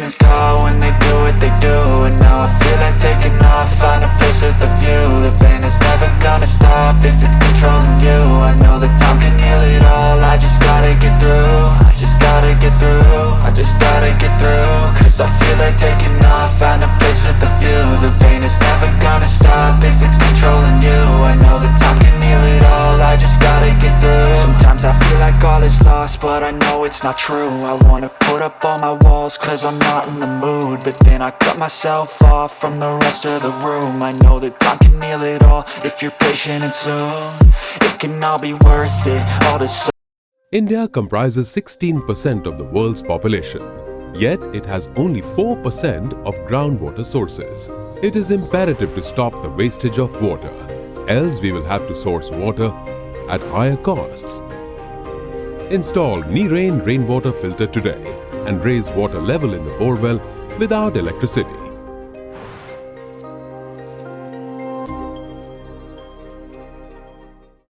feelings caught when they do what they do. And now I feel like taking off, find a place with a view. The pain is never gonna stop if it's controlling you. I know that time can heal it all, I just gotta get through. I just gotta get through, I just gotta get through. Cause I feel like taking off, find a place with a view. The pain is never gonna stop if it's controlling you. I know that time can heal it all, I just gotta get through. Sometimes I feel like all is lost, but I know it's not true. I wanna put up all my walls cause I'm not in the mood, but then I cut myself off from the rest of the room. I know that time can heal it all if you're patient and soon it can all be worth it, all this. India comprises 16% of the world's population, yet it has only 4% of groundwater sources. It is imperative to stop the wastage of water, else we will have to source water at higher costs. Install NeeRain rainwater filter today and raise water level in the borewell without electricity.